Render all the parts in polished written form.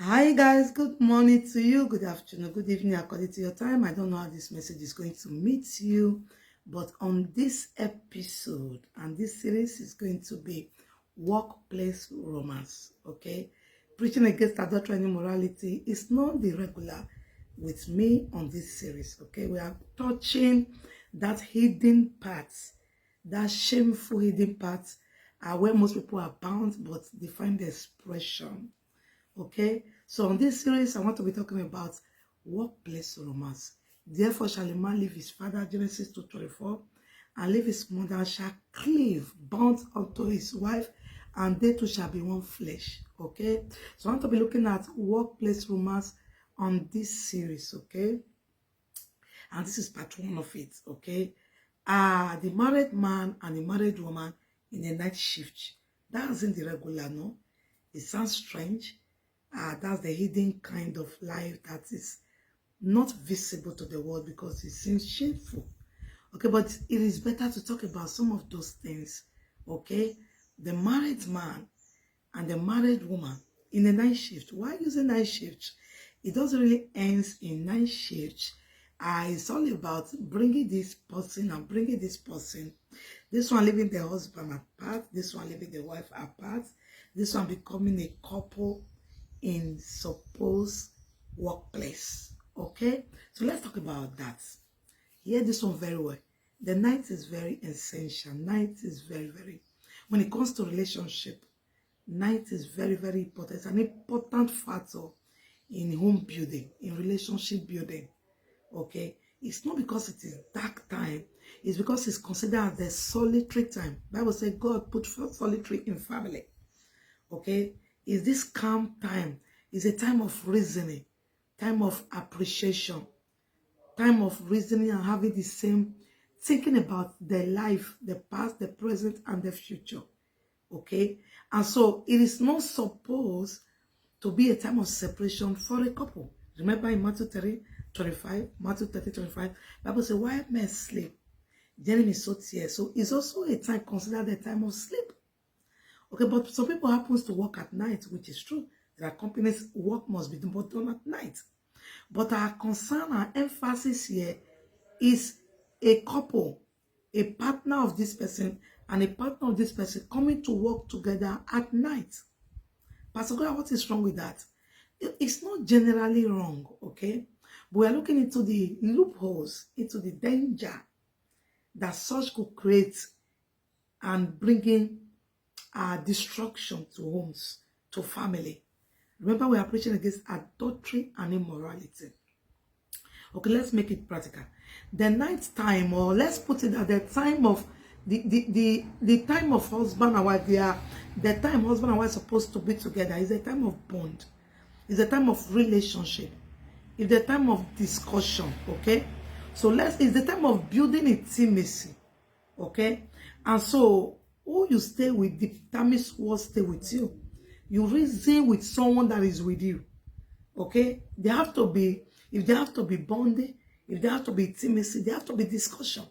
Hi guys, good morning to you, good afternoon, good evening according to your time. I don't know how this message is going to meet you, but on this episode and this series is going to be workplace romance, okay? Preaching against adultery and immorality is not the regular with me on this series, okay? We are touching that hidden parts, that shameful hidden parts are where most people are bound, but they find the expression. Okay, so on this series, I want to be talking about workplace romance. Therefore shall a man leave his father, Genesis 2:24, and leave his mother, and shall cleave, bound unto his wife, and they two shall be one flesh. Okay, so I want to be looking at workplace romance on this series. Okay, and this is part one of it. Okay, the married man and the married woman in a night shift. That isn't the regular, no. It sounds strange. That's the hidden kind of life that is not visible to the world because it seems shameful. Okay, but it is better to talk about some of those things. Okay, the married man and the married woman in a night shift. Why using night shift? It doesn't really end in night shift. It's all about bringing this person and bringing this person. This one leaving the husband apart. This one leaving the wife apart. This one becoming a couple in supposed workplace. Okay, so let's talk about that. Hear this one very well. The night is very essential. Night is very, when it comes to relationship, night is very important. It's an important factor in home building, in relationship building. Okay, it's not because it is dark time, it's because it's considered as the solitary time. Bible says God put solitary in family. Okay, is this calm time? Is a time of reasoning, time of appreciation, time of reasoning and having the same thinking about the life, the past, the present, and the future. Okay, and so it is not supposed to be a time of separation for a couple. Remember in Matthew 30:25, Matthew 30:25, Bible says, "Why men sleep, the enemy is so tear." So it's also a time considered a time of sleep. Okay, but some people happens to work at night, which is true. There are companies work must be done at night. But our concern, our emphasis here is a couple, a partner of this person and a partner of this person coming to work together at night. Pastor God, what is wrong with that? It's not generally wrong, okay? But we're looking into the loopholes, into the danger that such could create and bringing destruction to homes, to family. Remember, we are preaching against adultery and immorality. Okay, let's make it practical. The night time, or let's put it at the time of the time of husband and wife, the time husband and wife are supposed to be together is a time of bond. It's a time of relationship. It's the time of discussion. Okay, so it's the time of building intimacy. Okay, and so who you stay with determines who will stay with you. You reason with someone that is with you. Okay, they have to be, if they have to be bonding, if they have to be intimacy, they have to be discussion.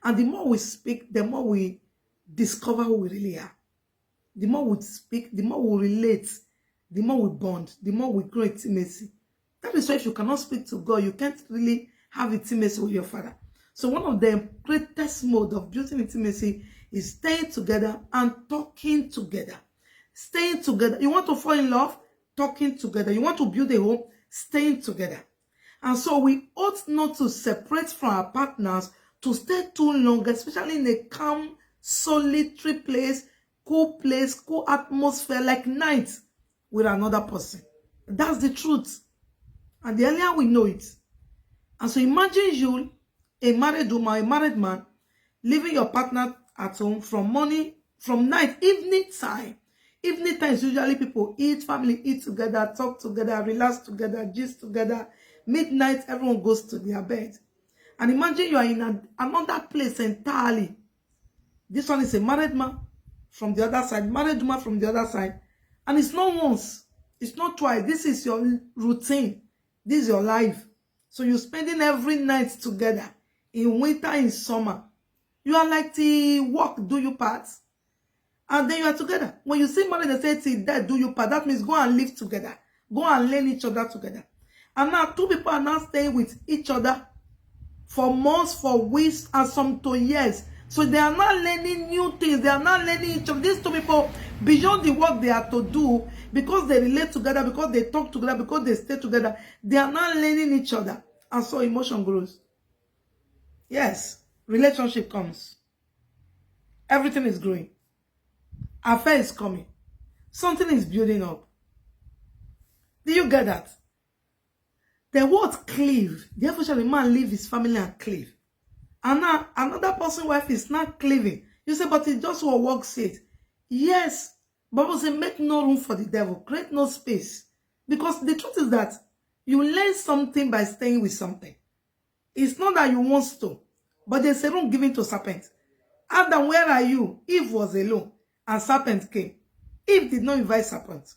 And the more we speak, the more we discover who we really are. The more we speak, the more we relate, the more we bond, the more we grow intimacy. That is why if you cannot speak to God, you can't really have intimacy with your Father. So one of the greatest mode of building intimacy is staying together and talking together. Staying together. You want to fall in love? Talking together. You want to build a home? Staying together. And so we ought not to separate from our partners to stay too long, especially in a calm, solitary place, cool atmosphere like night with another person. That's the truth. And the earlier we know it. And so imagine you, a married woman, a married man, leaving your partner at home from night, evening time. Evening time is usually people eat, family eat together, talk together, relax together, gist together. Midnight, everyone goes to their bed. And imagine you are in another place entirely. This one is a married man from the other side, married woman from the other side. And it's not once, it's not twice. This is your routine. This is your life. So you're spending every night together, in winter, in summer. You are like the work, do you part? And then you are together. When you say marriage, they say till death do you part. That means go and live together. go and learn each other together. And now 2 people are now staying with each other for months, for weeks, and some to years. So they are not learning new things. They are not learning each other. These 2 people, beyond the work they have to do, because they relate together, because they talk together, because they stay together, they are not learning each other. And so emotion grows. Yes, relationship comes. Everything is growing. Affair is coming. Something is building up. Do you get that? The word cleave. The eventually man leave his family and cleave. And now another person's wife is not cleaving. You say, but it's just what work says. Yes. Bible says, make no room for the devil. Create no space. Because the truth is that you learn something by staying with something. It's not that you want to, but there's a room given to serpent. Adam, where are you? Eve was alone, and serpent came. Eve did not invite serpent.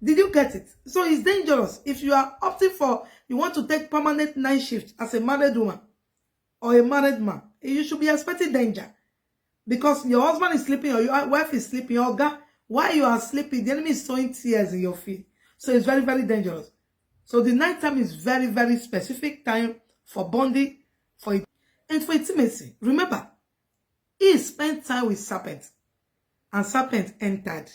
Did you get it? So it's dangerous. If you are opting for, you want to take permanent night shift as a married woman or a married man, you should be expecting danger. Because your husband is sleeping or your wife is sleeping, or God, while you are sleeping, the enemy is sowing tears in your feet. So it's very, very dangerous. So the night time is very, very specific time for bonding, and for intimacy. Remember, he spent time with serpent, and serpent entered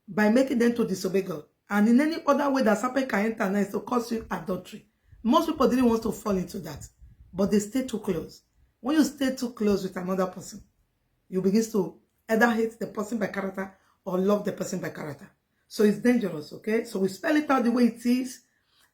by making them to disobey God. And in any other way that serpent can enter now is to cause you adultery. Most people didn't want to fall into that, but they stay too close. When you stay too close with another person, you begin to either hate the person by character or love the person by character. So it's dangerous, okay? So we spell it out the way it is.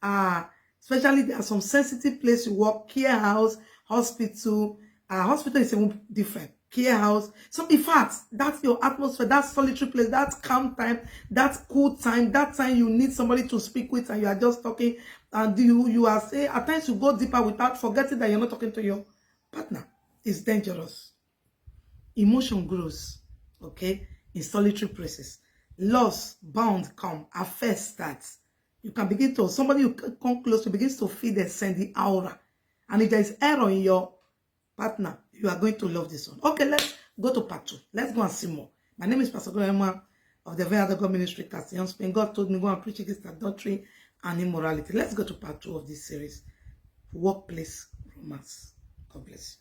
Especially there are some sensitive places you work, care house, hospital. Hospital is even different. Care house. So in fact, that's your atmosphere, that solitary place, that calm time, that cool time, that time you need somebody to speak with and you are just talking, and you are saying, at times you go deeper without forgetting that you're not talking to your partner. It's dangerous. Emotion grows, okay, in solitary places. Loss, bound come, affair starts. You can begin to, somebody you come close to begins to feel the sending aura. And if there is error in your partner, you are going to love this one. Okay, let's go to part 2. Let's go and see more. My name is Pastor Emma of the Very Other God Ministry, Castellan, Spain. God told me go and preach against adultery and immorality. Let's go to part 2 of this series, Workplace Romance. God bless you.